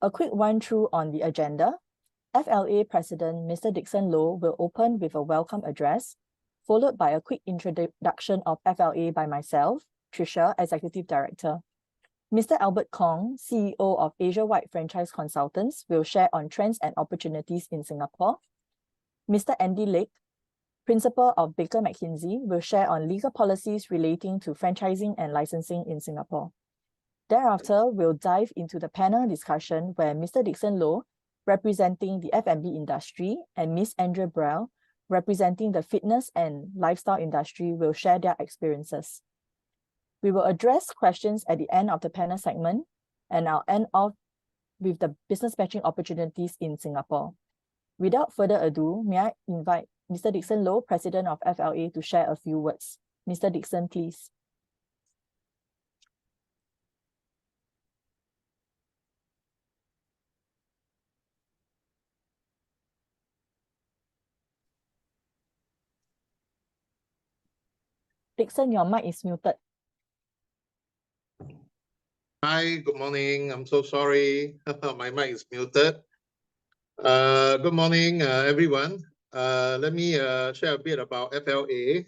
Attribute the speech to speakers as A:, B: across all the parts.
A: A quick run-through on the agenda. FLA President Mr. Dixon Low will open with a welcome address, followed by a quick introduction of FLA by myself, Tricia, Executive Director. Mr. Albert Kong, CEO of Asia-wide Franchise Consultants, will share on trends and opportunities in Singapore. Mr. Andy Lake, Principal of Baker McKinsey, will share on legal policies relating to franchising and licensing in Singapore. Thereafter, we'll dive into the panel discussion where Mr. Dixon Low, representing the F&B industry, and Ms. Andrea Brell, representing the fitness and lifestyle industry, will share their experiences. We will address questions at the end of the panel segment, and I'll end off with the business matching opportunities in Singapore. Without further ado, may I invite Mr. Dixon Low, President of FLA, to share a few words. Mr. Dixon, please. Dixon, your mic is muted.
B: Hi, good morning. I'm so sorry. My mic is muted. Good morning, everyone. Let me share a bit about FLA.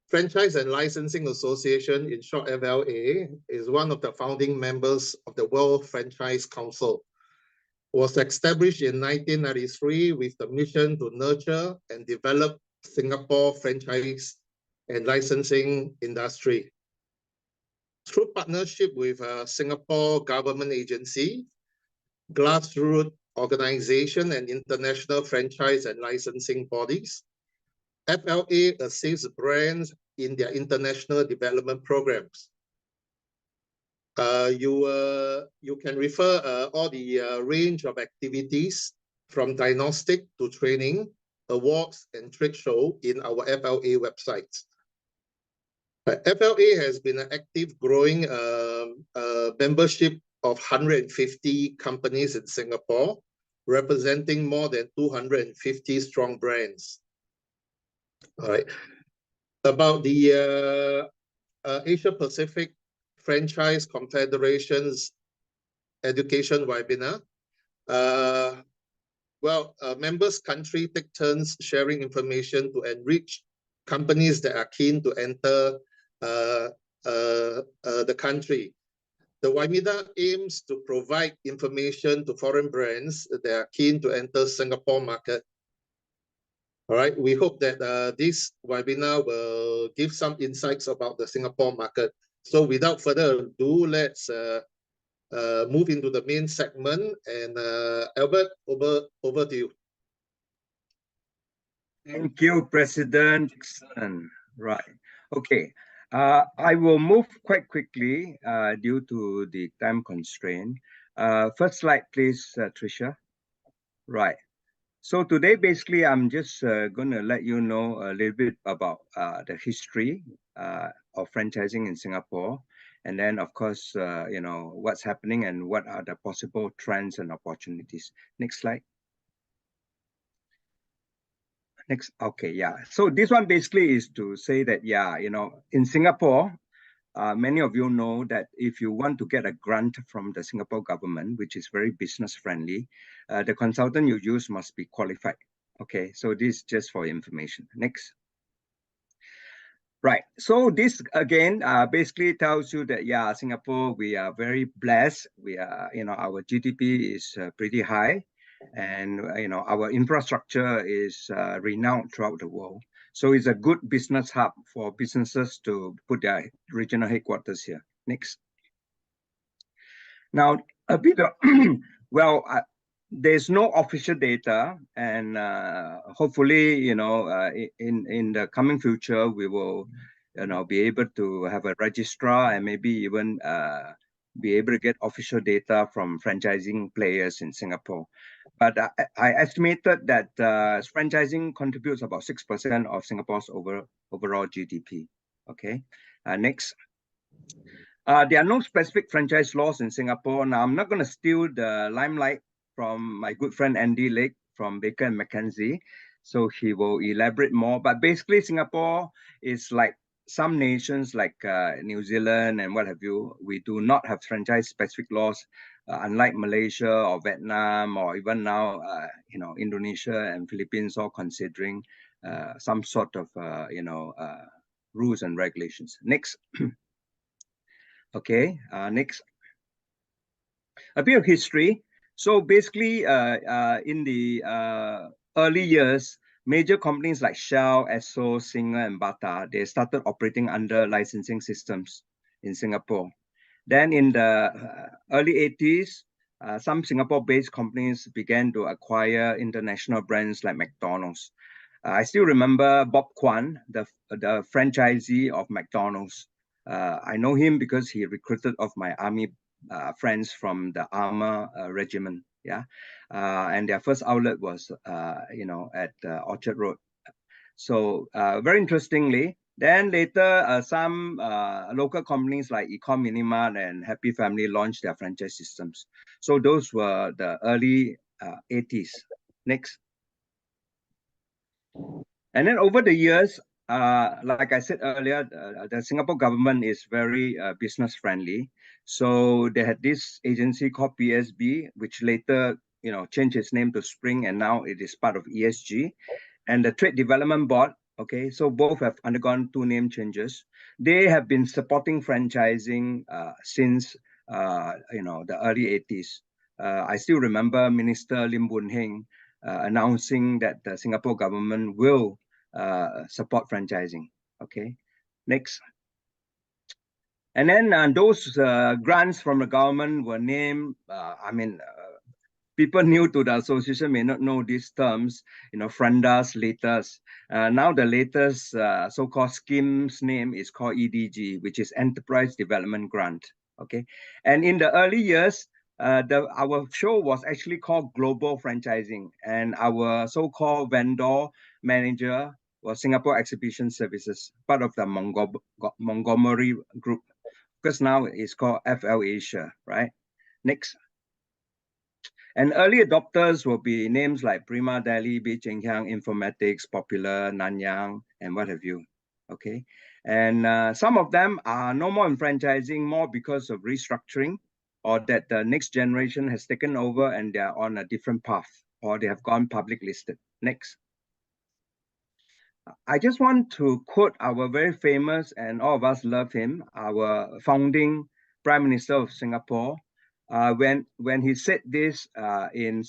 B: Franchise and Licensing Association, in short FLA, is one of the founding members of the World Franchise Council. It was established in 1993 with the mission to nurture and develop Singapore franchise and licensing industry. Through partnership with Singapore government agency, grassroots organization, and international franchise and licensing bodies, FLA assists brands in their international development programs. You can refer all the range of activities from diagnostic to training, awards, and trade show in our FLA website. FLA has been an active growing membership of 150 companies in Singapore, representing more than 250 strong brands. All right. About the Asia Pacific Franchise Confederation's education webinar, members country take turns sharing information to enrich companies that are keen to enter the country. The webinar aims to provide information to foreign brands that are keen to enter Singapore market. All right, we hope that this webinar will give some insights about the Singapore market. So without further ado, let's move into the main segment. And Albert, over to you.
C: Thank you, President Dixon. Right. Okay. I will move quite quickly due to the time constraint. First slide, please, Tricia. Right. So today, basically, I'm just going to let you know a little bit about the history of franchising in Singapore. And then, of course, you know, what's happening and what are the possible trends and opportunities. Next slide. Next, okay, yeah. So this one basically is to say that, yeah, you know, in Singapore, many of you know that if you want to get a grant from the Singapore government, which is very business friendly, the consultant you use must be qualified. Okay, so this is just for information. Next. Right, so this again basically tells you that, yeah, Singapore, we are very blessed. We are, you know, our GDP is pretty high. And, you know, our infrastructure is renowned throughout the world. So it's a good business hub for businesses to put their regional headquarters here. Next. Now, a bit of, well, there's no official data. And hopefully, you know, in the coming future, we will, you know, be able to have a registrar and maybe even be able to get official data from franchising players in Singapore. But I estimated that franchising contributes about 6% of Singapore's overall GDP. Okay, next. There are no specific franchise laws in Singapore. Now, I'm not going to steal the limelight from my good friend Andy Lake from Baker and McKinsey. So he will elaborate more. But basically, Singapore is like some nations like New Zealand and what have you. We do not have franchise-specific laws unlike Malaysia or Vietnam or even now, Indonesia and Philippines are considering some sort of, rules and regulations. Next. Okay, next. A bit of history. So basically, in the early years, major companies like Shell, Esso, Singer, and Bata, they started operating under licensing systems in Singapore. Then in the early 80s, some Singapore-based companies began to acquire international brands like McDonald's. I still remember Bob Kwan, the franchisee of McDonald's. I know him because he recruited of my army friends from the Armour Regiment. Yeah, and their first outlet was, at Orchard Road. So very interestingly, then later some local companies like Ecom Minimart and Happy Family launched their franchise systems. So those were the early 80s. Next. And then over the years, like I said earlier, the Singapore government is very business friendly. So they had this agency called PSB, which later, changed its name to Spring, and now it is part of ESG. And the Trade Development Board, okay, so both have undergone 2 name changes. They have been supporting franchising since, the early 80s. I still remember Minister Lim Boon Heng announcing that the Singapore government will support franchising. Okay, next. And then those grants from the government were named, people new to the association may not know these terms, Frendas, latest. Now the latest so-called scheme's name is called EDG, which is Enterprise Development Grant. Okay, and in the early years, our show was actually called Global Franchising, and our so-called vendor manager was Singapore Exhibition Services, part of the Montgomery Group, because now it's called FLA Asia, right? Next. And early adopters will be names like Prima Deli, Bee Cheng Hiang, Informatics, Popular, Nanyang, and what have you. Okay, and some of them are no more in franchising, more because of restructuring, or that the next generation has taken over and they are on a different path, or they have gone public listed. Next. I just want to quote our very famous, and all of us love him, our founding Prime Minister of Singapore, when he said this in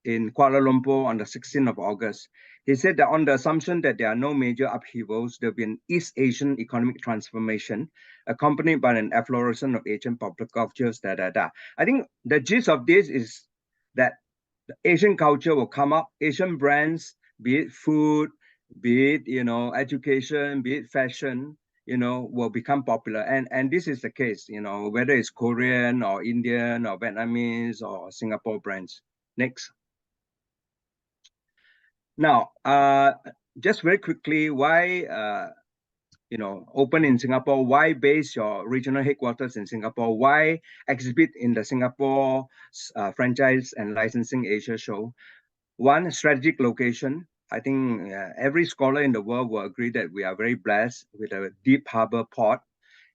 C: Kuala Lumpur on the 16th of August. He said that on the assumption that there are no major upheavals, there will be an East Asian economic transformation accompanied by an efflorescence of Asian popular cultures, I think the gist of this is that the Asian culture will come up, Asian brands, be it food, be it, education, be it fashion, will become popular. And this is the case, whether it's Korean or Indian or Vietnamese or Singapore brands. Next. Now, just very quickly, why, open in Singapore? Why base your regional headquarters in Singapore? Why exhibit in the Singapore Franchise and Licensing Asia Show? One, strategic location. I think every scholar in the world will agree that we are very blessed with a deep harbor port,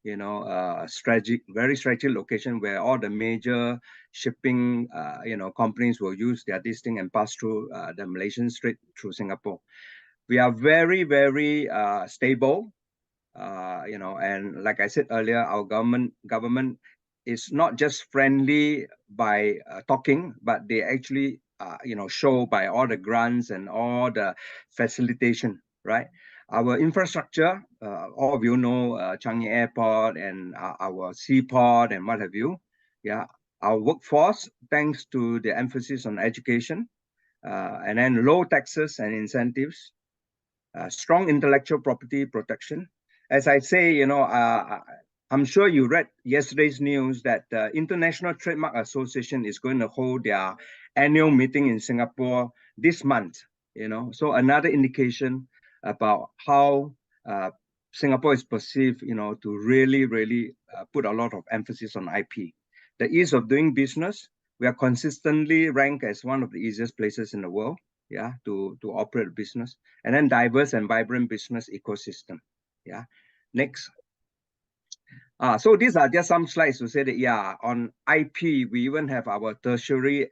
C: very strategic location where all the major shipping, companies will use their this thing and pass through the Malaysian Strait through Singapore. We are very, very stable, and like I said earlier, our government is not just friendly by talking, but they actually show by all the grants and all the facilitation, right? Our infrastructure, all of you know Changi Airport and our seaport and what have you. Yeah, our workforce, thanks to the emphasis on education, and then low taxes and incentives, strong intellectual property protection. As I say, I'm sure you read yesterday's news that the International Trademark Association is going to hold their annual meeting in Singapore this month, so another indication about how Singapore is perceived, to really, really put a lot of emphasis on IP. The ease of doing business, we are consistently ranked as one of the easiest places in the world, to operate a business, and then diverse and vibrant business ecosystem. Yeah, next. So these are just some slides to say that, yeah, on IP, we even have our tertiary,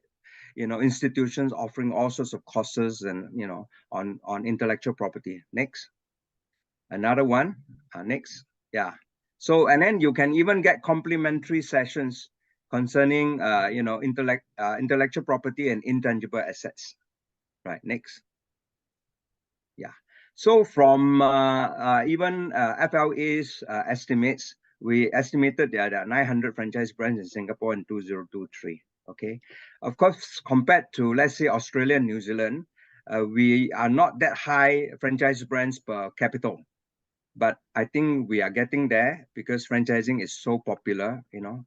C: institutions offering all sorts of courses and, on intellectual property. Next. Another one. Next. Yeah. So, and then you can even get complimentary sessions concerning, intellectual property and intangible assets. Right. Next. Yeah. So from even FLA's estimates, we estimated there are 900 franchise brands in Singapore in 2023. Okay. Of course, compared to, let's say, Australia and New Zealand, we are not that high franchise brands per capita. But I think we are getting there because franchising is so popular,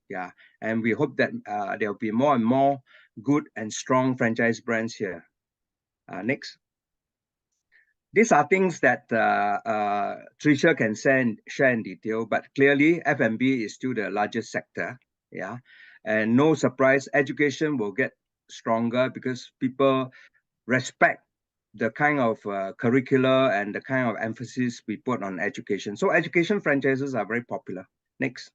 C: yeah. And we hope that there'll be more and more good and strong franchise brands here. Next. These are things that Tricia can share in detail, but clearly F&B is still the largest sector, yeah. And no surprise, education will get stronger because people respect the kind of curricula and the kind of emphasis we put on education. So education franchises are very popular. Next.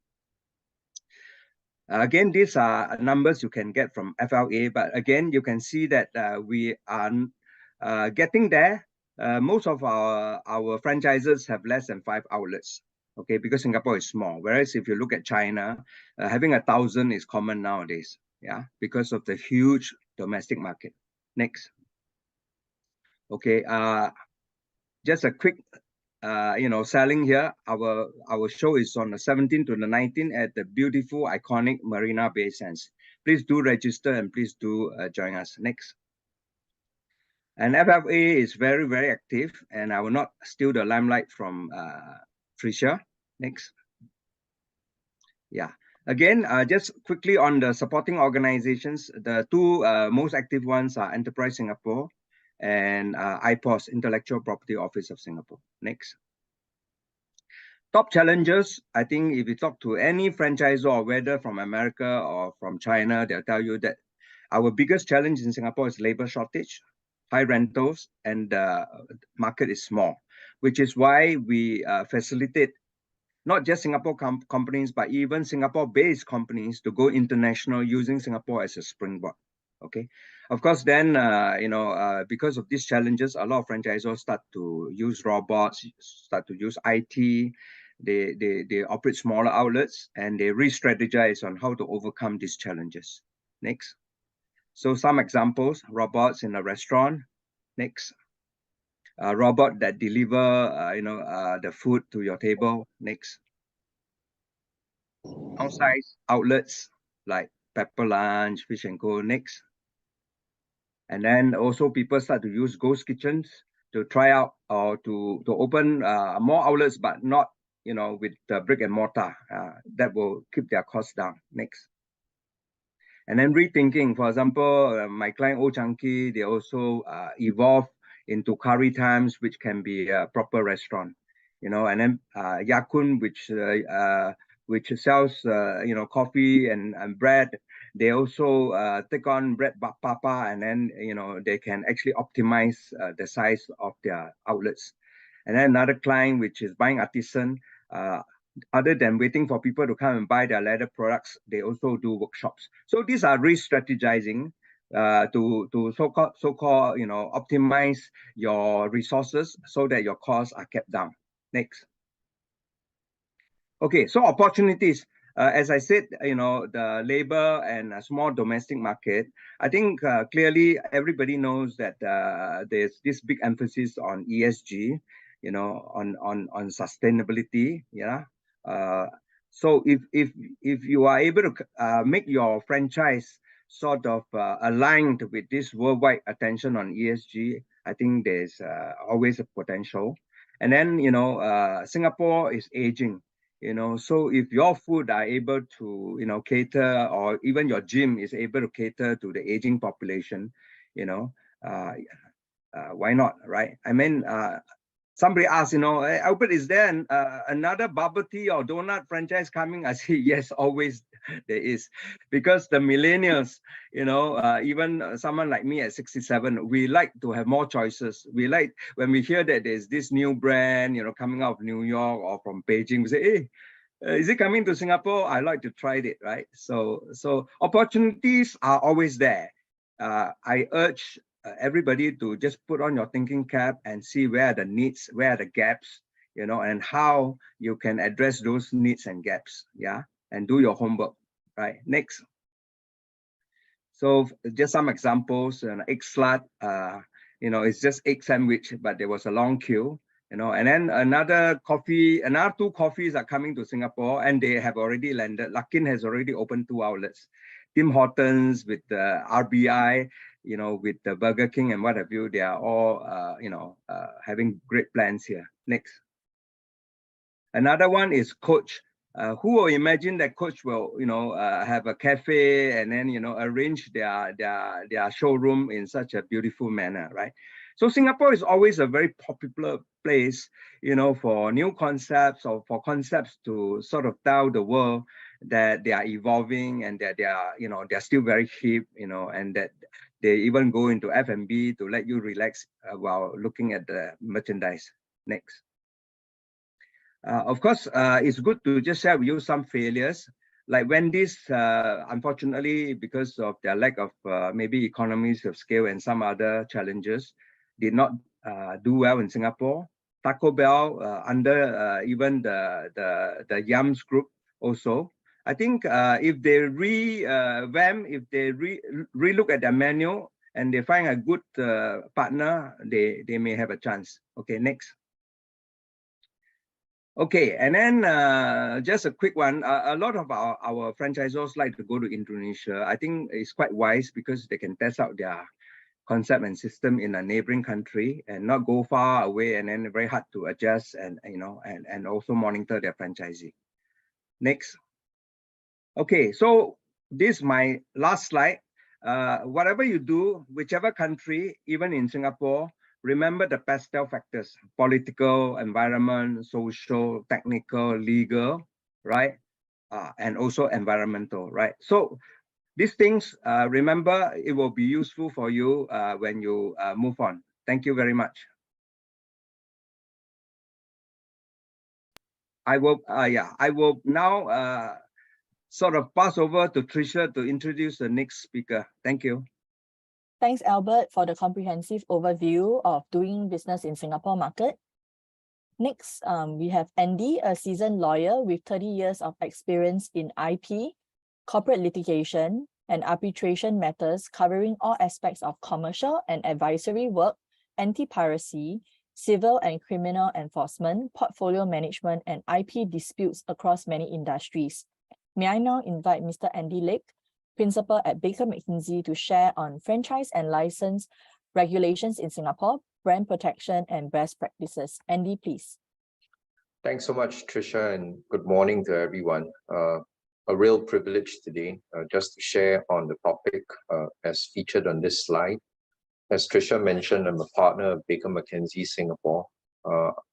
C: Again, these are numbers you can get from FLA, but again, you can see that we are getting there. Most of our franchises have less than 5 outlets, okay, because Singapore is small. Whereas if you look at China, having 1,000 is common nowadays, yeah, because of the huge domestic market. Next. Okay, just a quick, selling here. Our show is on the 17th to the 19th at the beautiful, iconic Marina Bay Sands. Please do register and please do join us. Next. And FFA is very, very active, and I will not steal the limelight from Tricia. Next. Yeah. Again, just quickly on the supporting organizations, the two most active ones are Enterprise Singapore and IPOS, Intellectual Property Office of Singapore. Next. Top challenges, I think if you talk to any franchisor, whether from America or from China, they'll tell you that our biggest challenge in Singapore is labor shortage, high rentals, and the market is small, which is why we facilitate not just Singapore companies, but even Singapore-based companies to go international using Singapore as a springboard. Okay, of course, then, because of these challenges, a lot of franchisors start to use robots, start to use IT, they operate smaller outlets, and they re-strategize on how to overcome these challenges. Next. So some examples, robots in a restaurant. Next. A robot that deliver, the food to your table. Next. Downsize outlets like Pepper Lunch, Fish and Co. Next. And then also people start to use ghost kitchens to try out or to open more outlets, but not, with the brick and mortar. That will keep their costs down. Next. And then rethinking, for example, my client Old Chunky, they also evolve into curry times, which can be a proper restaurant, and then Yakun, which sells, coffee and bread. They also take on bread papa, and then, they can actually optimize the size of their outlets. And then another client, which is buying artisan, other than waiting for people to come and buy their leather products, they also do workshops. So these are re-strategizing to so-called, optimize your resources so that your costs are kept down. Next. Okay, so opportunities. As I said, the labor and small domestic market, I think clearly everybody knows that there's this big emphasis on ESG, on sustainability. Yeah. So if you are able to make your franchise sort of aligned with this worldwide attention on ESG, I think there's always a potential. And then, Singapore is aging. So if your food are able to, cater, or even your gym is able to cater to the aging population, why not, right? I mean, somebody asked, hey, Albert, is there another bubble tea or donut franchise coming? I say, yes, always there is. Because the millennials, even someone like me at 67, we like to have more choices. We like, when we hear that there's this new brand, coming out of New York or from Beijing, we say, hey, Is it coming to Singapore? I like to try it, right? So opportunities are always there. I urge everybody to just put on your thinking cap and see where are the needs, where are the gaps, you know, and how you can address those needs and gaps, yeah, and do your homework, right? Next. So just some examples, an egg slut, you know, it's just egg sandwich, but there was a long queue, you know, and then another two coffees are coming to Singapore and they have already landed. Luckin has already opened 2 outlets. Tim Hortons with the RBI, you know, with the Burger King and what have you, they are all, you know, having great plans here. Next. Another one is Coach. Who will imagine that Coach will, you know, have a cafe and then, you know, arrange their showroom in such a beautiful manner, right? So Singapore is always a very popular place, you know, for new concepts or for concepts to sort of tell the world that they are evolving and that they are, you know, they're still very hip, you know, and that they even go into F&B to let you relax while looking at the merchandise. Next. Of course, it's good to just share with you some failures. Like Wendy's, unfortunately, because of their lack of maybe economies of scale and some other challenges, did not do well in Singapore. Taco Bell, under even the Yums group also. I think if they revamp, if they relook at their menu and they find a good partner, they may have a chance. Okay, next. Okay, and then just a quick one. A lot of our franchisors like to go to Indonesia. I think it's quite wise because they can test out their concept and system in a neighboring country and not go far away and then very hard to adjust and, you know, and also monitor their franchisee. Next. Okay, so this is my last slide. Whatever you do, whichever country, even in Singapore, remember the pastel factors: political, environment, social, technical, legal, right? And also environmental, right? So these things, remember, it will be useful for you when you move on. Thank you very much. I will now sort of pass over to Tricia to introduce the next speaker. Thank you.
A: Thanks, Albert, for the comprehensive overview of doing business in Singapore market. Next, we have Andy, a seasoned lawyer with 30 years of experience in IP, corporate litigation, and arbitration matters covering all aspects of commercial and advisory work, anti-piracy, civil and criminal enforcement, portfolio management, and IP disputes across many industries. May I now invite Mr. Andy Lake, Principal at Baker McKenzie, to share on franchise and license regulations in Singapore, brand protection, and best practices. Andy, please.
D: Thanks so much, Tricia, and good morning to everyone. A real privilege today just to share on the topic as featured on this slide. As Tricia mentioned, I'm a partner of Baker McKenzie Singapore.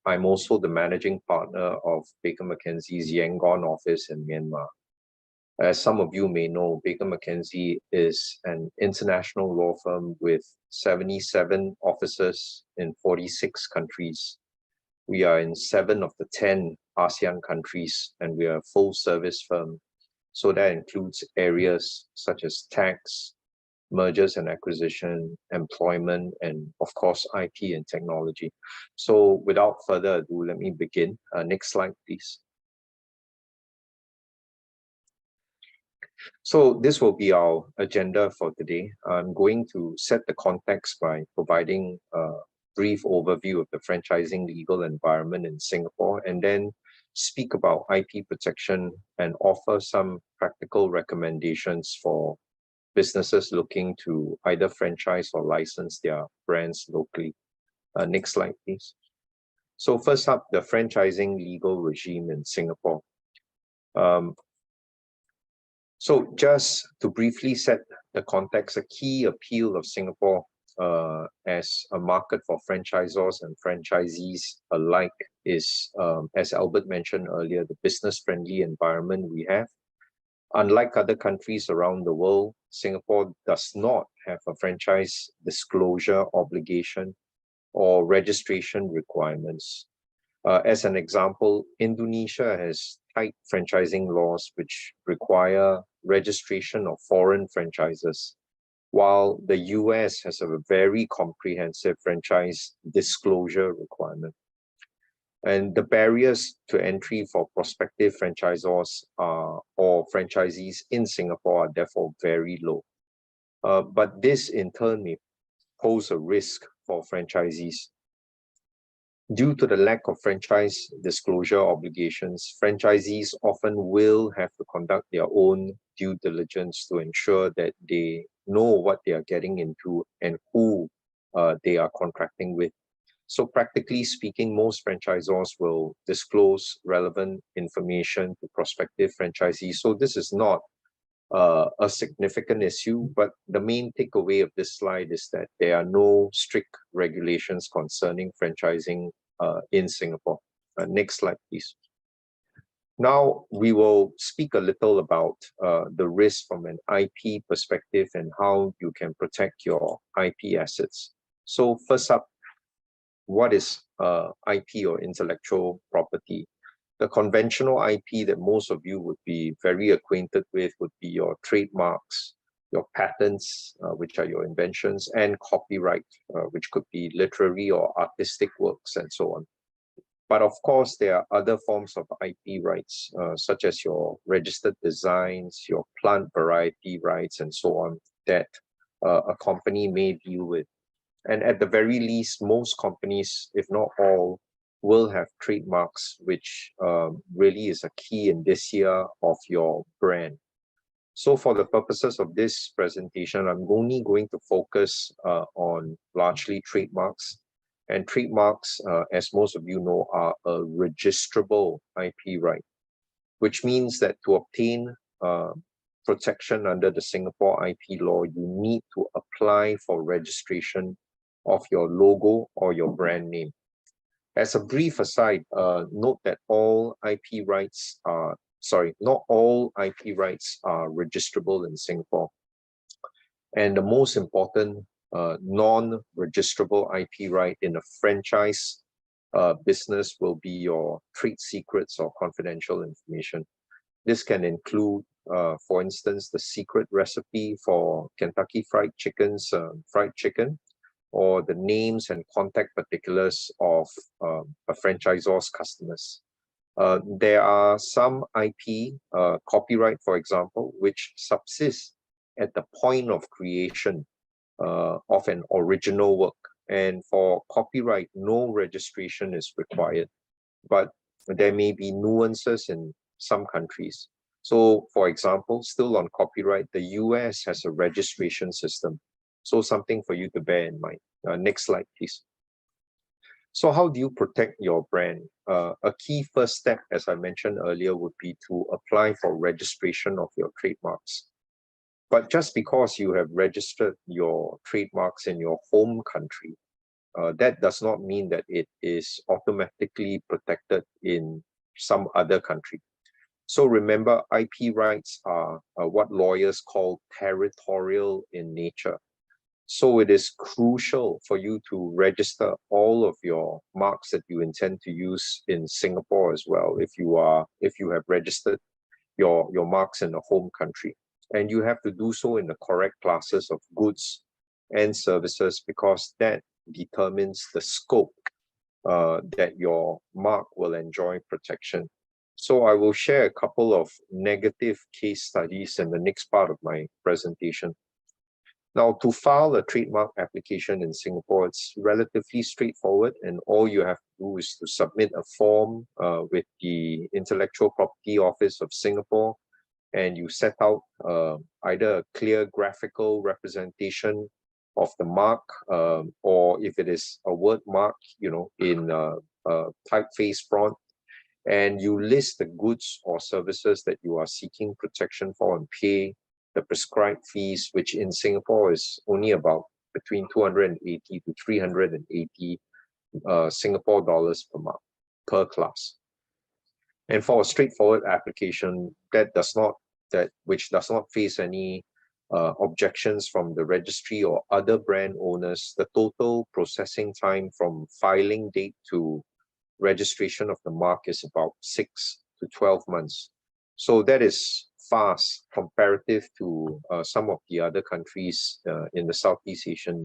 D: I'm also the managing partner of Baker McKenzie's Yangon office in Myanmar. As some of you may know, Baker McKenzie is an international law firm with 77 offices in 46 countries. We are in 7 of the 10 ASEAN countries, and we are a full service firm. So that includes areas such as tax, mergers and acquisition, employment, and of course, IP and technology. So without further ado, let me begin. Next slide, please. So this will be our agenda for today. I'm going to set the context by providing a brief overview of the franchising legal environment in Singapore, and then speak about IP protection and offer some practical recommendations for businesses looking to either franchise or license their brands locally. Next slide, please. So first up, the franchising legal regime in Singapore. So just to briefly set the context, a key appeal of Singapore as a market for franchisors and franchisees alike is, as Albert mentioned earlier, the business-friendly environment we have. Unlike other countries around the world, Singapore does not have a franchise disclosure obligation or registration requirements. As an example, Indonesia has tight franchising laws which require registration of foreign franchises, while the US has a very comprehensive franchise disclosure requirement. And the barriers to entry for prospective franchisors or franchisees in Singapore are therefore very low. But this in turn may pose a risk for franchisees. Due to the lack of franchise disclosure obligations, franchisees often will have to conduct their own due diligence to ensure that they know what they are getting into and who they are contracting with. So practically speaking, most franchisors will disclose relevant information to prospective franchisees. So this is not a significant issue, but the main takeaway of this slide is that there are no strict regulations concerning franchising in Singapore. Next slide, please. Now we will speak a little about the risk from an IP perspective and how you can protect your IP assets. So first up, what is IP or intellectual property? The conventional IP that most of you would be very acquainted with would be your trademarks, your patents, which are your inventions, and copyright, which could be literary or artistic works and so on. But of course, there are other forms of IP rights, such as your registered designs, your plant variety rights, and so on, that a company may deal with. And at the very least, most companies, if not all, will have trademarks, which really is a key indicia of your brand. So for the purposes of this presentation, I'm only going to focus on largely trademarks. And trademarks, as most of you know, are a registrable IP right, which means that to obtain protection under the Singapore IP law, you need to apply for registration of your logo or your brand name. As a brief aside, note that all IP rights are, not all IP rights are registrable in Singapore. And the most important non-registrable IP right in a franchise business will be your trade secrets or confidential information. This can include, for instance, the secret recipe for Kentucky Fried Chicken's fried chicken, or the names and contact particulars of a franchisor's customers. There are some IP, copyright, for example, which subsists at the point of creation of an original work. And for copyright, no registration is required, but there may be nuances in some countries. So, for example, still on copyright, the US has a registration system. So something for you to bear in mind. Next slide, please. So how do you protect your brand? A key first step, as I mentioned earlier, would be to apply for registration of your trademarks. But just because you have registered your trademarks in your home country, that does not mean that it is automatically protected in some other country. So remember, IP rights are what lawyers call territorial in nature. So it is crucial for you to register all of your marks that you intend to use in Singapore as well, if you have registered your marks in the home country. And you have to do so in the correct classes of goods and services, because that determines the scope that your mark will enjoy protection. So I will share a couple of negative case studies in the next part of my presentation. Now, to file a trademark application in Singapore, it's relatively straightforward, and all you have to do is to submit a form with the Intellectual Property Office of Singapore, and you set out either a clear graphical representation of the mark, or if it is a word mark, in typeface font, and you list the goods or services that you are seeking protection for and pay the prescribed fees, which in Singapore is only about between 280 to 380 Singapore dollars per class. And for a straightforward application which does not face any objections from the registry or other brand owners, the total processing time from filing date to registration of the mark is about 6 to 12 months. So that is fast comparative to some of the other countries in the Southeast Asian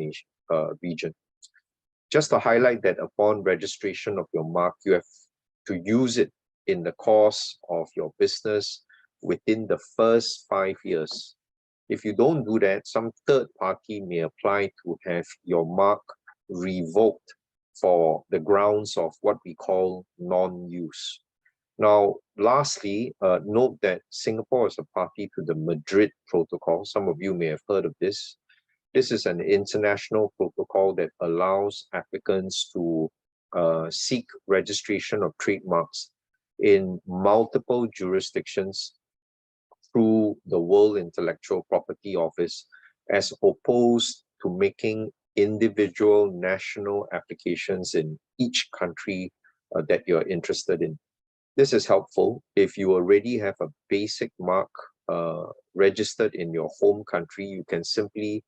D: region. Just to highlight that upon registration of your mark, you have to use it in the course of your business within the first 5 years. If you don't do that, some third party may apply to have your mark revoked for the grounds of what we call non-use. Now, lastly, note that Singapore is a party to the Madrid Protocol. Some of you may have heard of this. This is an international protocol that allows applicants to seek registration of trademarks in multiple jurisdictions through the World Intellectual Property Office, as opposed to making individual national applications in each country that you're interested in. This is helpful if you already have a basic mark registered in your home country. You can simply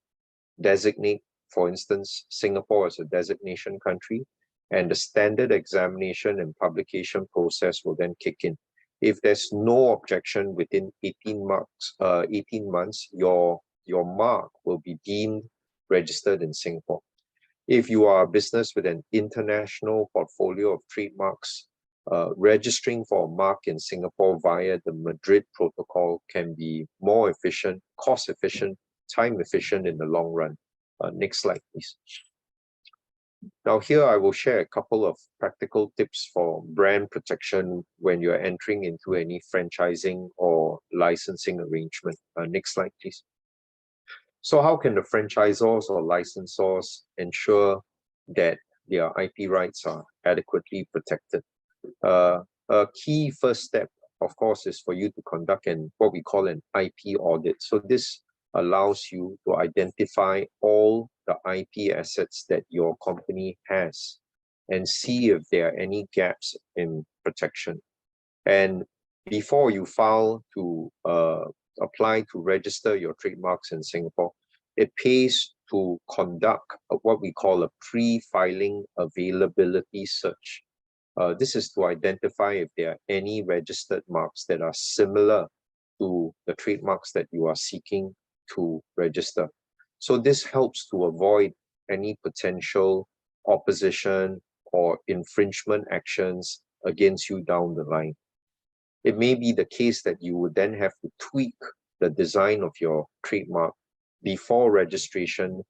D: designate, for instance, Singapore as a designation country, and the standard examination and publication process will then kick in. If there's no objection within 18 months, your mark will be deemed registered in Singapore. If you are a business with an international portfolio of trademarks, registering for a mark in Singapore via the Madrid Protocol can be more efficient, cost efficient, time efficient in the long run. Next slide, please. Now here I will share a couple of practical tips for brand protection when you're entering into any franchising or licensing arrangement. Next slide, please. So how can the franchisors or licensors ensure that their IP rights are adequately protected? A key first step, of course, is for you to conduct what we call an IP audit. So this allows you to identify all the IP assets that your company has and see if there are any gaps in protection. And before you file to apply to register your trademarks in Singapore, it pays to conduct what we call a pre-filing availability search. This is to identify if there are any registered marks that are similar to the trademarks that you are seeking to register. So this helps to avoid any potential opposition or infringement actions against you down the line. It may be the case that you would then have to tweak the design of your trademark before registration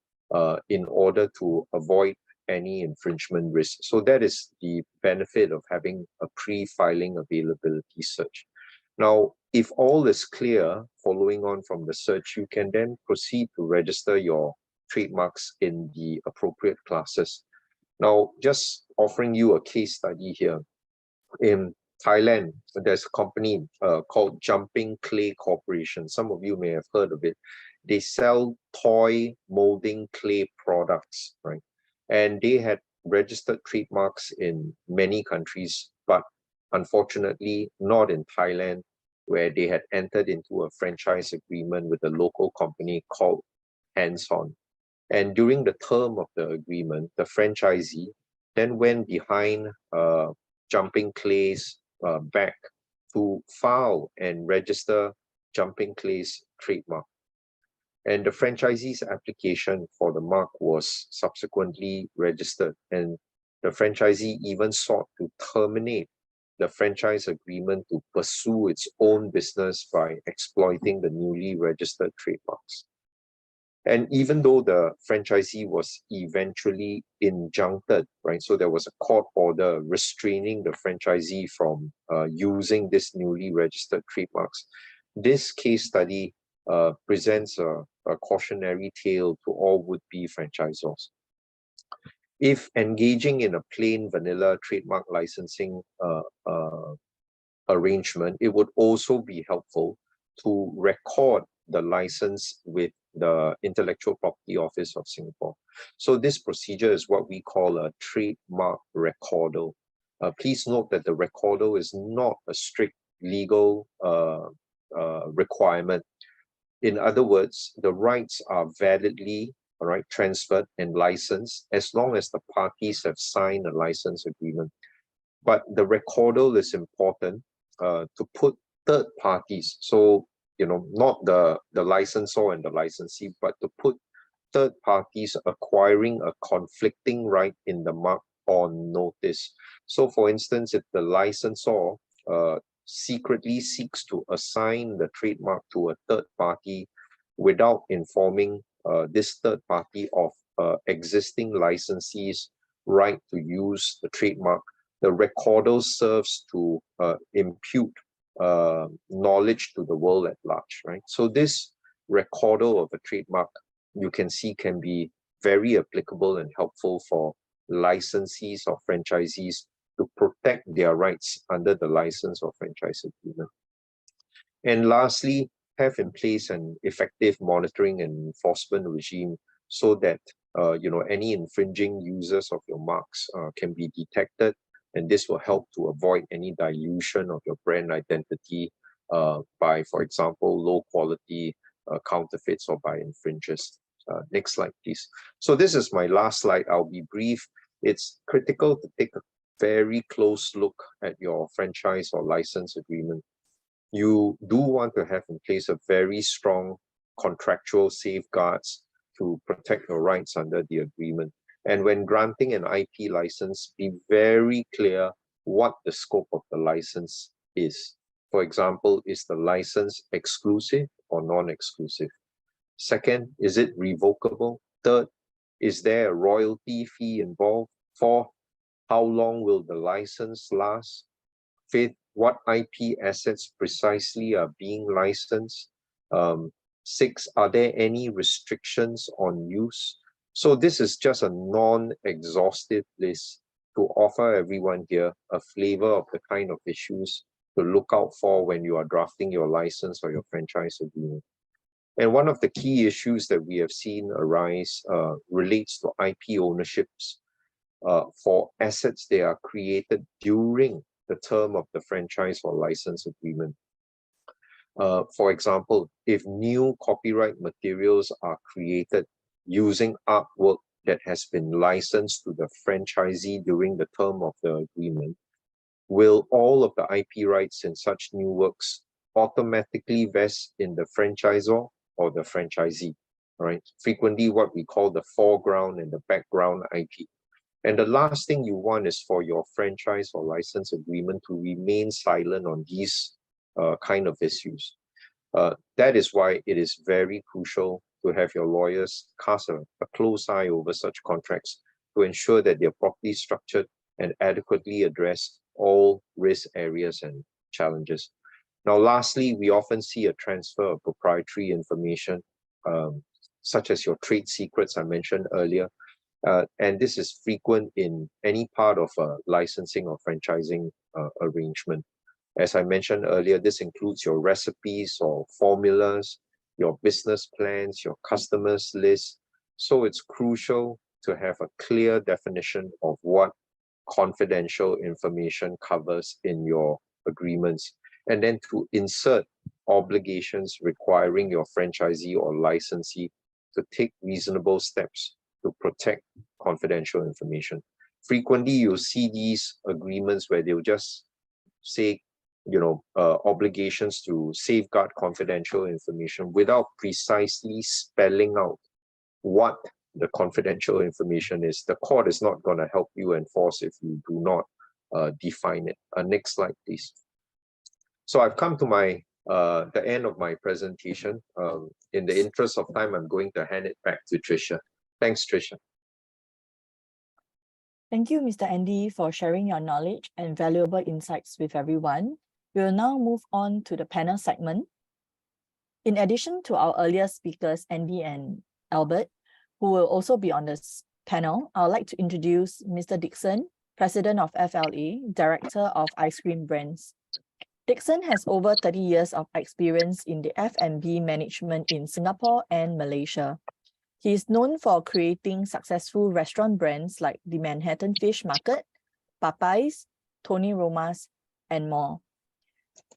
D: in order to avoid any infringement risk. So that is the benefit of having a pre-filing availability search. Now, if all is clear following on from the search, you can then proceed to register your trademarks in the appropriate classes. Now, just offering you a case study here. In Thailand, there's a company called Jumping Clay Corporation. Some of you may have heard of it. They sell toy molding clay products, right? And they had registered trademarks in many countries, but unfortunately not in Thailand, where they had entered into a franchise agreement with a local company called Hands-On. And during the term of the agreement, the franchisee then went behind Jumping Clay's back to file and register Jumping Clay's trademark. And the franchisee's application for the mark was subsequently registered, and the franchisee even sought to terminate the franchise agreement to pursue its own business by exploiting the newly registered trademarks. And even though the franchisee was eventually injuncted, right? So there was a court order restraining the franchisee from using this newly registered trademarks. This case study presents a cautionary tale to all would-be franchisors. If engaging in a plain vanilla trademark licensing arrangement, it would also be helpful to record the license with the Intellectual Property Office of Singapore. So this procedure is what we call a trademark recordal. Please note that the recordal is not a strict legal requirement. In other words, the rights are validly transferred and licensed as long as the parties have signed a license agreement. But the recordal is important to put third parties, so not the licensor and the licensee, but to put third parties acquiring a conflicting right in the mark on notice. So for instance, if the licensor secretly seeks to assign the trademark to a third party without informing this third party of existing licensees' right to use the trademark, the recorder serves to impute knowledge to the world at large, right? So this recorder of a trademark, you can see, can be very applicable and helpful for licensees or franchisees to protect their rights under the license or franchise agreement. And lastly, have in place an effective monitoring and enforcement regime so that any infringing users of your marks can be detected, and this will help to avoid any dilution of your brand identity by, for example, low quality counterfeits or by infringers. Next slide, please. So this is my last slide. I'll be brief. It's critical to take a very close look at your franchise or license agreement. You do want to have in place a very strong contractual safeguards to protect your rights under the agreement. And when granting an IP license, be very clear what the scope of the license is. For example, is the license exclusive or non-exclusive? Second, is it revocable? Third, is there a royalty fee involved? Fourth, how long will the license last? Fifth, what IP assets precisely are being licensed? Six, are there any restrictions on use? So this is just a non-exhaustive list to offer everyone here a flavor of the kind of issues to look out for when you are drafting your license or your franchise agreement. And one of the key issues that we have seen arise relates to IP ownerships for assets that are created during the term of the franchise or license agreement. For example, if new copyright materials are created using artwork that has been licensed to the franchisee during the term of the agreement, will all of the IP rights in such new works automatically vest in the franchisor or the franchisee, right? Frequently what we call the foreground and the background IP. And the last thing you want is for your franchise or license agreement to remain silent on these kind of issues. That is why it is very crucial to have your lawyers cast a close eye over such contracts to ensure that they're properly structured and adequately address all risk areas and challenges. Now, lastly, we often see a transfer of proprietary information, such as your trade secrets I mentioned earlier. And this is frequent in any part of a licensing or franchising arrangement. As I mentioned earlier, this includes your recipes or formulas, your business plans, your customers list. So it's crucial to have a clear definition of what confidential information covers in your agreements, and then to insert obligations requiring your franchisee or licensee to take reasonable steps to protect confidential information. Frequently, you'll see these agreements where they'll just say, obligations to safeguard confidential information without precisely spelling out what the confidential information is. The court is not going to help you enforce if you do not define it. Next slide, please. So I've come to the end of my presentation. In the interest of time, I'm going to hand it back to Tricia. Thanks, Tricia.
A: Thank you, Mr. Andy, for sharing your knowledge and valuable insights with everyone. We will now move on to the panel segment. In addition to our earlier speakers, Andy and Albert, who will also be on this panel, I would like to introduce Mr. Dixon, President of FLA, Director of Ice Cream Brands. Dixon has over 30 years of experience in the F&B management in Singapore and Malaysia. He is known for creating successful restaurant brands like the Manhattan Fish Market, Popeyes, Tony Roma's, and more.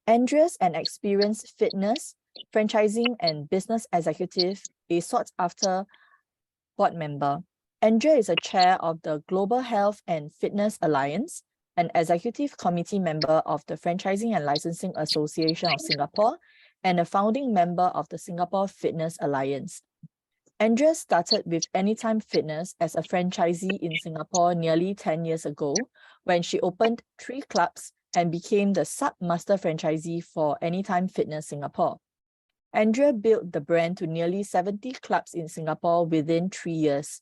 A: Andreas, an experienced fitness, franchising, and business executive, a sought-after board member. Andrea is a chair of the Global Health and Fitness Alliance an executive committee member of the Franchising and Licensing Association of Singapore, and a founding member of the Singapore Fitness Alliance. Andrea started with Anytime Fitness as a franchisee in Singapore nearly 10 years ago, when she opened 3 clubs and became the sub-master franchisee for Anytime Fitness Singapore. Andrea built the brand to nearly 70 clubs in Singapore within 3 years.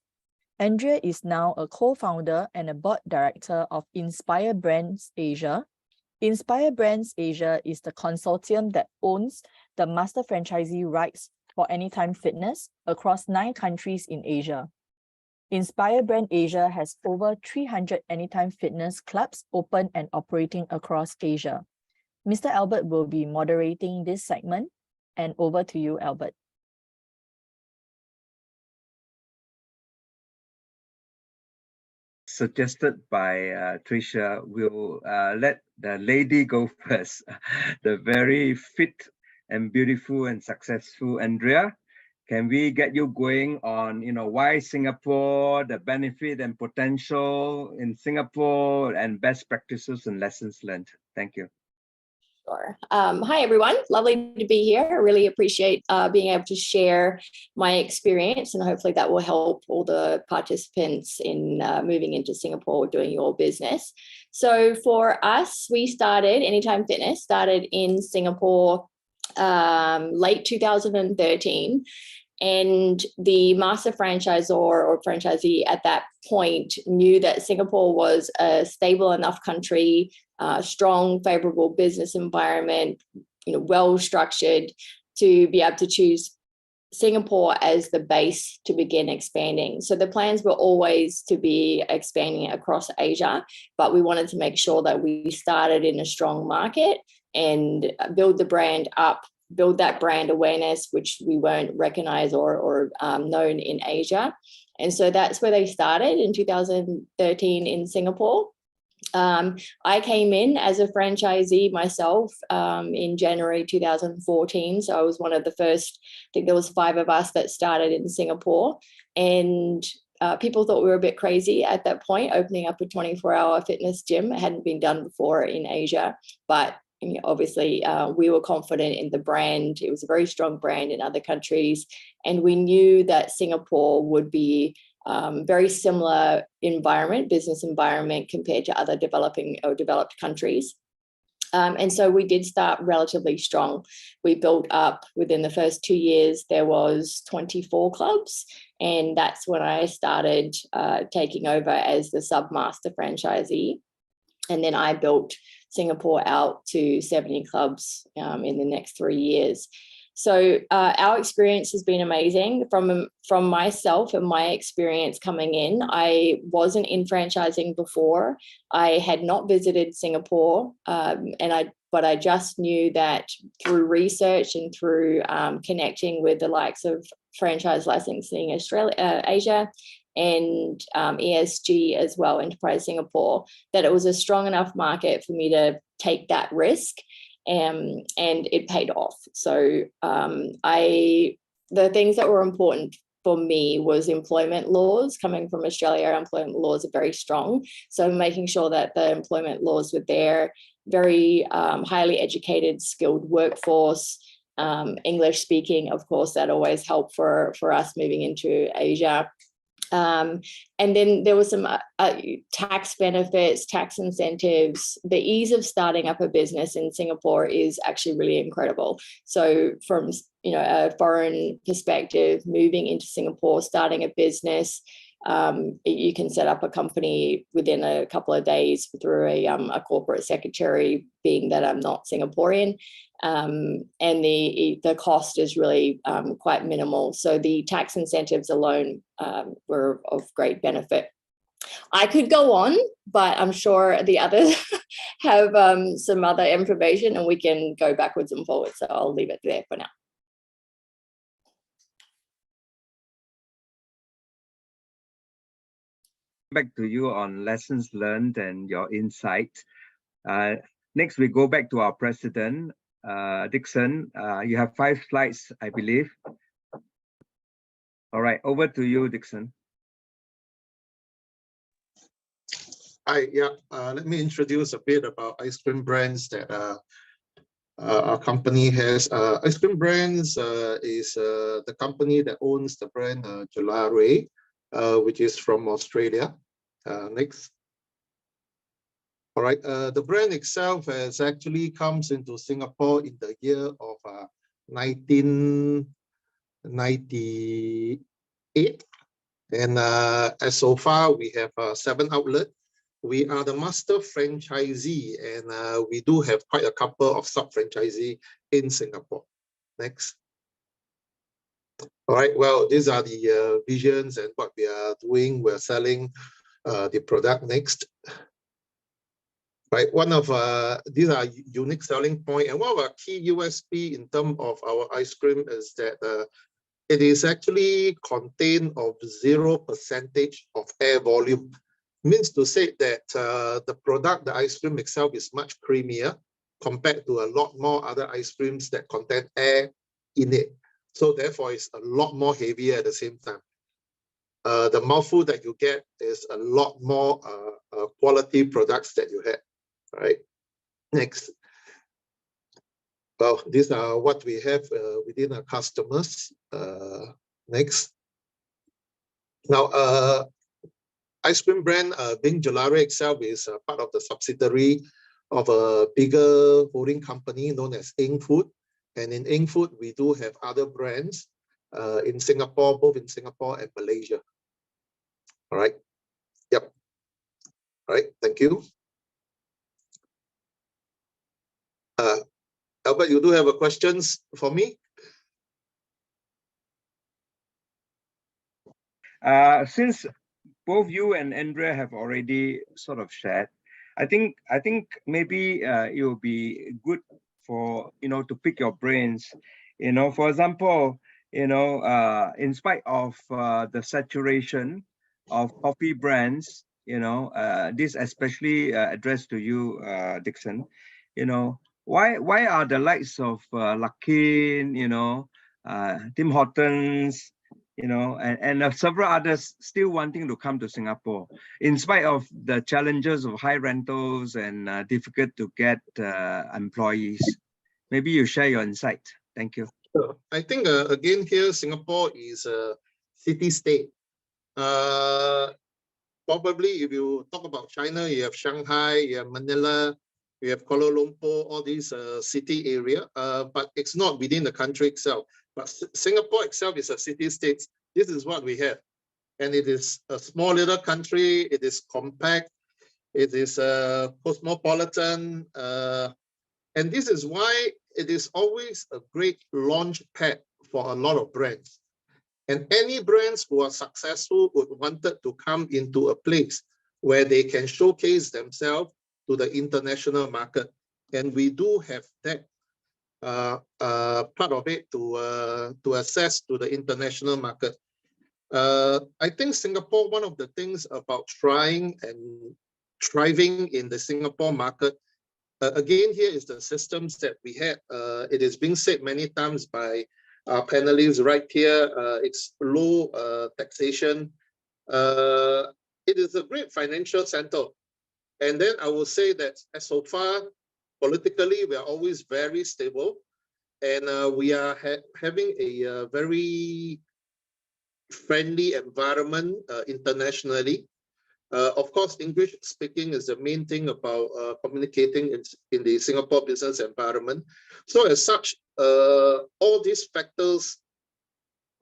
A: Andrea is now a co-founder and a board director of Inspire Brands Asia. Inspire Brands Asia is the consortium that owns the master franchisee rights for Anytime Fitness across 9 countries in Asia. Inspire Brand Asia has over 300 Anytime Fitness clubs open and operating across Asia. Mr. Albert will be moderating this segment, and over to you, Albert.
C: Suggested by Tricia, we'll let the lady go first. The very fit and beautiful and successful Andrea. Can we get you going on, why Singapore, the benefit and potential in Singapore, and best practices and lessons learned? Thank you.
E: Sure. Hi, everyone. Lovely to be here. I really appreciate being able to share my experience, and hopefully that will help all the participants in moving into Singapore, doing your business. So for us, we started, Anytime Fitness started in Singapore late 2013. And the master franchisor or franchisee at that point knew that Singapore was a stable enough country, strong, favorable business environment, well structured, to be able to choose Singapore as the base to begin expanding. So the plans were always to be expanding across Asia, but we wanted to make sure that we started in a strong market and build the brand up, build that brand awareness, which we weren't recognized or known in Asia. And so that's where they started in 2013 in Singapore. I came in as a franchisee myself in January 2014. So I was one of the first, I think there was 5 of us that started in Singapore. And people thought we were a bit crazy at that point, opening up a 24-hour fitness gym. It hadn't been done before in Asia, but obviously, we were confident in the brand. It was a very strong brand in other countries. And we knew that Singapore would be very similar environment, business environment, compared to other developing or developed countries. And so we did start relatively strong. We built up within the first 2 years, there was 24 clubs. And that's when I started taking over as the sub-master franchisee. And then I built Singapore out to 70 clubs in the next 3 years. So our experience has been amazing. From myself and my experience coming in, I wasn't in franchising before. I had not visited Singapore, but I just knew that through research and through connecting with the likes of Franchise Licensing Asia, and ESG as well, Enterprise Singapore, that it was a strong enough market for me to take that risk, and it paid off. So the things that were important for me was employment laws. Coming from Australia, our employment laws are very strong. So making sure that the employment laws were there, very highly educated, skilled workforce, English speaking, of course, that always helped for us moving into Asia. And then there was some tax benefits, tax incentives. The ease of starting up a business in Singapore is actually really incredible. So from a foreign perspective, moving into Singapore, starting a business, you can set up a company within a couple of days through a corporate secretary, being that I'm not Singaporean. And the cost is really quite minimal. So the tax incentives alone were of great benefit. I could go on, but I'm sure the others have some other information, and we can go backwards and forwards. So I'll leave it there for now.
C: Back to you on lessons learned and your insight. Next, we go back to our president, Dixon. You have 5 slides, I believe. All right, over to you, Dixon.
B: Let me introduce a bit about ice cream brands that our company has. Ice cream brands is the company that owns the brand Gelare, which is from Australia. Next. All right, the brand itself has actually comes into Singapore in the year of 1998. And as so far, we have 7 outlets. We are the master franchisee, and we do have quite a couple of sub-franchisee in Singapore. Next. All right, well, these are the visions and what we are doing. We're selling the product. Next. Right, one of these are unique selling point, and one of our key USP in terms of our ice cream is that it is actually contained of 0% of air volume. Means to say that the product, the ice cream itself, is much creamier compared to a lot more other ice creams that contain air in it. So therefore, it's a lot more heavier at the same time. The mouthful that you get is a lot more quality products that you have. Right. Next. Well, these are what we have within our customers. Next. Now, ice cream brand being Gelare itself is part of the subsidiary of a bigger holding company known as Ing Food. And in Ing Food, we do have other brands in Singapore, both in Singapore and Malaysia. All right. Yep. All right. Thank you. Albert, you do have a questions for me?
C: Since both you and Andrea have already sort of shared, I think maybe it will be good for to pick your brains. For example, in spite of the saturation of coffee brands, this especially addressed to you, Dixon. Why are the likes of Luckin, Tim Hortons, and several others still wanting to come to Singapore, in spite of the challenges of high rentals and difficult to get employees? Maybe you share your insight. Thank you.
B: I think again here, Singapore is a city-state. Probably if you talk about China, you have Shanghai, you have Manila, you have Kuala Lumpur, all these city area, but it's not within the country itself. But Singapore itself is a city-state. This is what we have. And it is a small little country. It is compact. It is cosmopolitan. And this is why it is always a great launch pad for a lot of brands. And any brands who are successful would wanted to come into a place where they can showcase themselves to the international market. And we do have that part of it to access to the international market. I think Singapore, one of the things about trying and thriving in the Singapore market, again, here is the systems that we had. It is being said many times by our panelists right here. It's low taxation. It is a great financial center. And then I will say that as so far, politically, we are always very stable. And we are having a very friendly environment internationally. Of course, English speaking is the main thing about communicating in the Singapore business environment. So as such, all these factors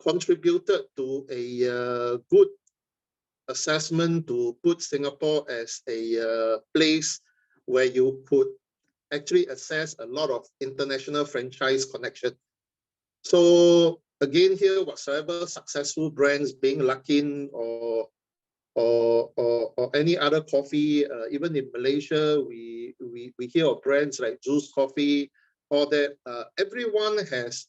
B: contributed to a good assessment to put Singapore as a place where you could actually access a lot of international franchise connection. So again here, whatsoever successful brands being Luckin or any other coffee, even in Malaysia, we hear of brands like Juice Coffee, or that everyone has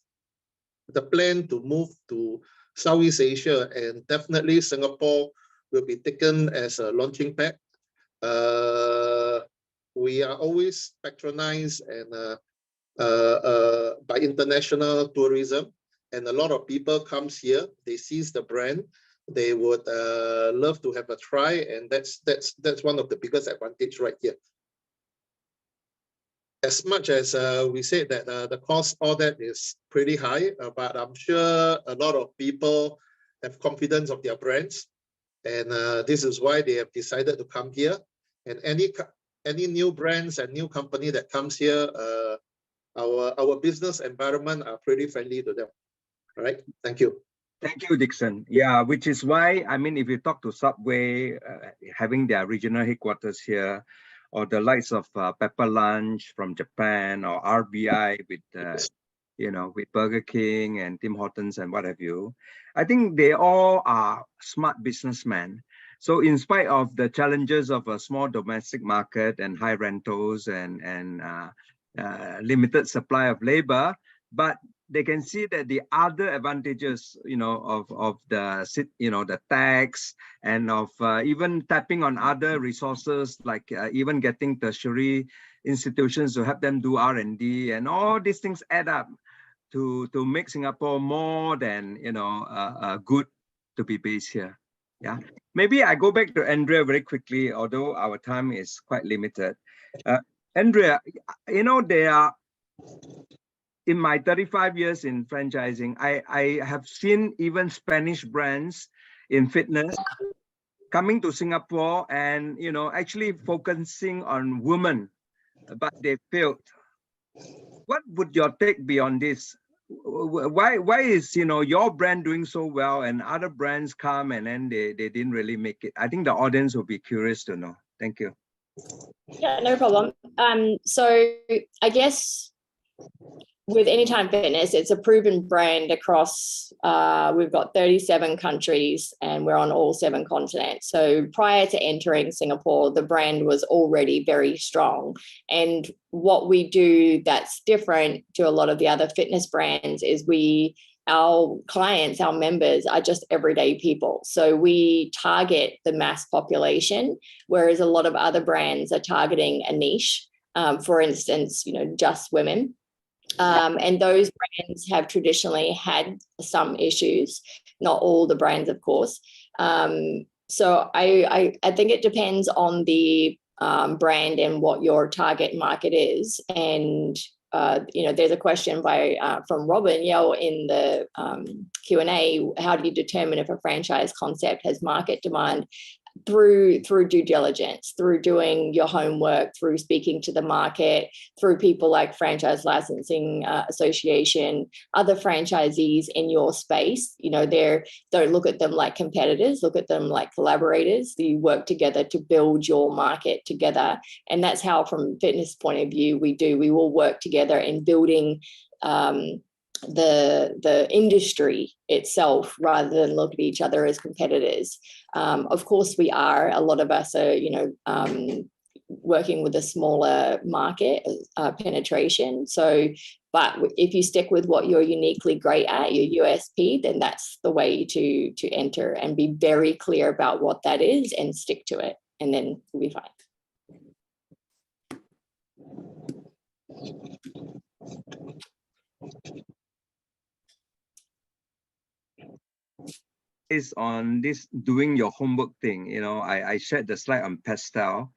B: the plan to move to Southeast Asia, and definitely Singapore will be taken as a launching pad. We are always patronized and by international tourism, and a lot of people comes here, they seize the brand, they would love to have a try, and that's one of the biggest advantage right here. As much as we say that the cost, all that is pretty high, but I'm sure a lot of people have confidence of their brands, and this is why they have decided to come here. And any new brands and new company that comes here, our business environment are pretty friendly to them. All right, thank you.
C: Thank you, Dixon. Yeah, which is why, I mean, if you talk to Subway, having their regional headquarters here, or the likes of Pepper Lunch from Japan, or RBI with, you know, with Burger King and Tim Hortons and what have you, I think they all are smart businessmen. So in spite of the challenges of a small domestic market and high rentals and limited supply of labor, but they can see that the other advantages, you know, of the, you know, the tax and of even tapping on other resources, like even getting tertiary institutions to help them do R&D, and all these things add up to make Singapore more than, you know, good to be based here. Yeah, maybe I go back to Andrea very quickly, although our time is quite limited. Andrea, you know, there are, in my 35 years in franchising, I have seen even Spanish brands in fitness coming to Singapore and, you know, actually focusing on women, but they failed. What would your take be on this? Why is, you know, your brand doing so well and other brands come and then they didn't really make it? I think the audience will be curious to know. Thank you.
E: Yeah, no problem. So I guess with Anytime Fitness, it's a proven brand across, we've got 37 countries and we're on all 7 continents. So prior to entering Singapore, the brand was already very strong. And what we do that's different to a lot of the other fitness brands is our clients, our members are just everyday people. So we target the mass population, whereas a lot of other brands are targeting a niche. For instance, you know, just women. And those brands have traditionally had some issues, not all the brands, of course. So I think it depends on the brand and what your target market is. And you know, there's a question from Robin Yeo in the Q&A. How do you determine if a franchise concept has market demand? Through due diligence, through doing your homework, through speaking to the market, through people like Franchise Licensing Association, other franchisees in your space. You know, don't look at them like competitors, look at them like collaborators. You work together to build your market together. And that's how, from fitness point of view, we will work together in building the industry itself rather than look at each other as competitors. Of course, a lot of us are, you know, working with a smaller market penetration. So, but if you stick with what you're uniquely great at, your USP, then that's the way to enter, and be very clear about what that is and stick to it, and then we'll be fine.
C: Is on this doing your homework thing. You know, I shared the slide on pastel,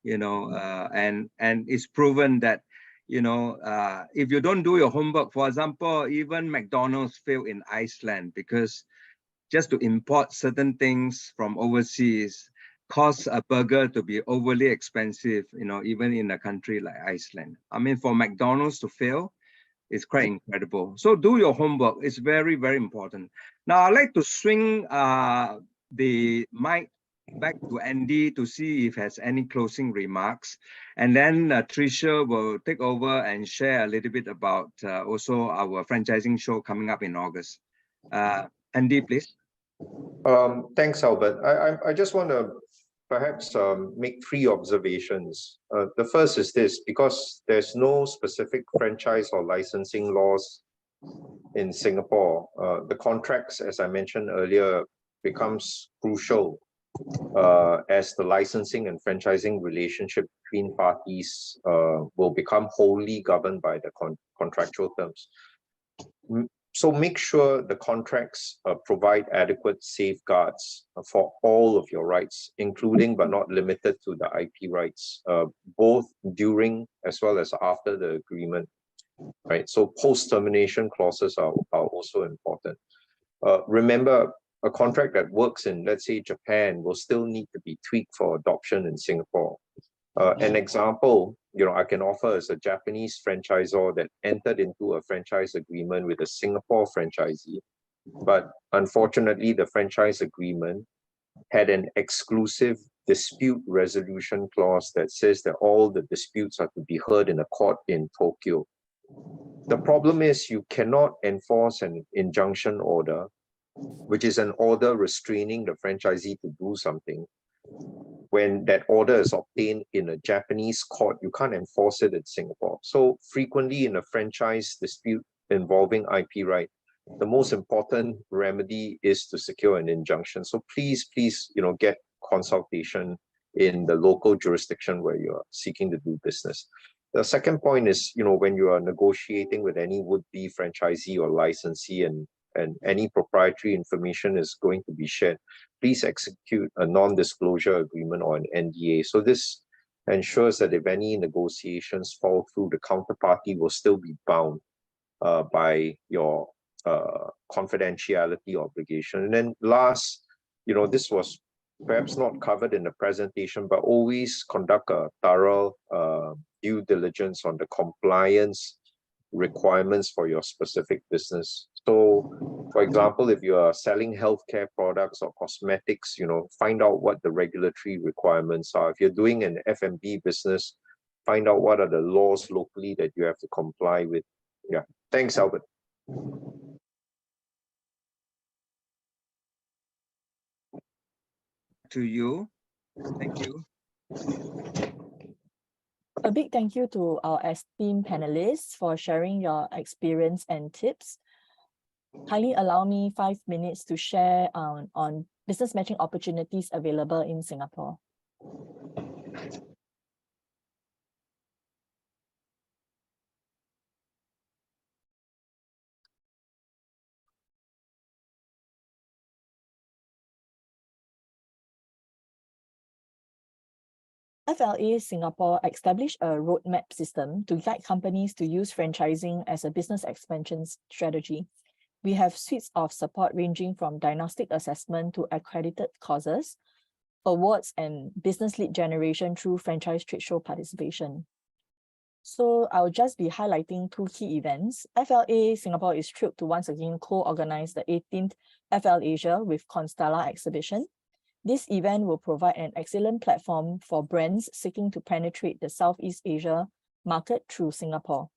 C: you know, and it's proven that, you know, if you don't do your homework, for example, even McDonald's failed in Iceland because just to import certain things from overseas costs a burger to be overly expensive, you know, even in a country like Iceland. I mean, for McDonald's to fail, it's quite incredible. So do your homework. It's very, very important. Now, I'd like to swing the mic back to Andy to see if he has any closing remarks. And then Tricia will take over and share a little bit about also our franchising show coming up in August. Andy, please.
D: Thanks, Albert. I just want to perhaps make 3 observations. The first is this: because there's no specific franchise or licensing laws in Singapore, the contracts, as I mentioned earlier, becomes crucial as the licensing and franchising relationship between parties will become wholly governed by the contractual terms. So make sure the contracts provide adequate safeguards for all of your rights, including but not limited to the IP rights, both during as well as after the agreement, right? So post-termination clauses are also important. Remember, a contract that works in, let's say, Japan will still need to be tweaked for adoption in Singapore. An example, I can offer as a Japanese franchisor that entered into a franchise agreement with a Singapore franchisee, but unfortunately, the franchise agreement had an exclusive dispute resolution clause that says that all the disputes are to be heard in a court in Tokyo. The problem is you cannot enforce an injunction order, which is an order restraining the franchisee to do something. When that order is obtained in a Japanese court, you can't enforce it in Singapore. So frequently in a franchise dispute involving IP right, the most important remedy is to secure an injunction. So please, get consultation in the local jurisdiction where you are seeking to do business. The second point is, when you are negotiating with any would-be franchisee or licensee and any proprietary information is going to be shared, please execute a non-disclosure agreement or an NDA. So this ensures that if any negotiations fall through, the counterparty will still be bound by your confidentiality obligation. And then last, this was perhaps not covered in the presentation, but always conduct a thorough due diligence on the compliance requirements for your specific business. So, for example, if you are selling healthcare products or cosmetics, find out what the regulatory requirements are. If you're doing an F&B business, find out what are the laws locally that you have to comply with. Yeah. Thanks, Albert.
C: To you. Thank you.
A: A big thank you to our esteemed panelists for sharing your experience and tips. Kindly allow me 5 minutes to share on business matching opportunities available in Singapore. FLA Singapore established a roadmap system to guide companies to use franchising as a business expansion strategy. We have suites of support ranging from diagnostic assessment to accredited courses, awards, and business lead generation through franchise trade show participation. So I'll just be highlighting 2 key events. FLA Singapore is thrilled to once again co-organize the 18th FL Asia with Constella exhibition. This event will provide an excellent platform for brands seeking to penetrate the Southeast Asia market through Singapore.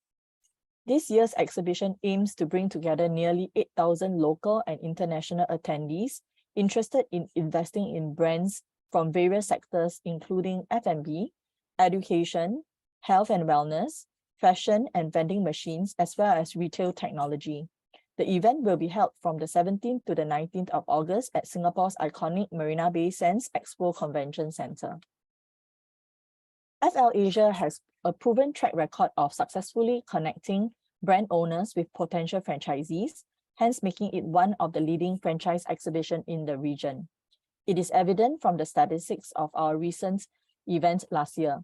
A: This year's exhibition aims to bring together nearly 8,000 local and international attendees interested in investing in brands from various sectors, including F&B, education, health and wellness, fashion and vending machines, as well as retail technology. The event will be held from the 17th to the 19th of August at Singapore's iconic Marina Bay Sands Expo Convention Centre. FL Asia has a proven track record of successfully connecting brand owners with potential franchisees, hence making it one of the leading franchise exhibitions in the region. It is evident from the statistics of our recent event last year.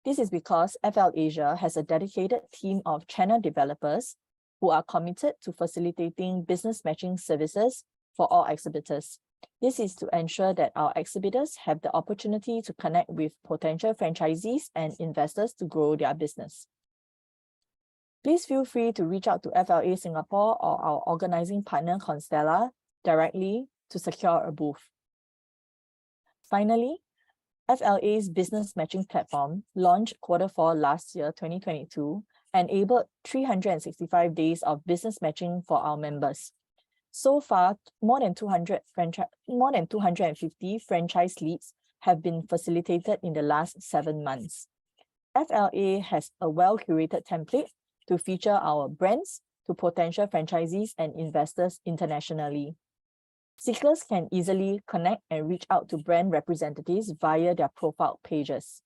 A: This is because FL Asia has a dedicated team of channel developers who are committed to facilitating business matching services for all exhibitors. This is to ensure that our exhibitors have the opportunity to connect with potential franchisees and investors to grow their business. Please feel free to reach out to FLA Singapore or our organizing partner Constella directly to secure a booth. Finally, FLA's business matching platform, launched Q4 last year, 2022, enabled 365 days of business matching for our members. So far, more than 250 franchise leads have been facilitated in the last 7 months. FLA has a well-curated template to feature our brands to potential franchisees and investors internationally. Seekers can easily connect and reach out to brand representatives via their profile pages.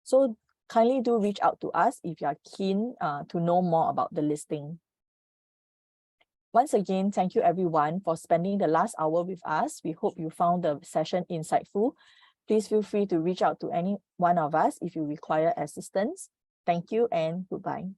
A: So kindly do reach out to us if you are keen to know more about the listing. Once again, thank you everyone for spending the last hour with us. We hope you found the session insightful. Please feel free to reach out to any one of us if you require assistance. Thank you and goodbye.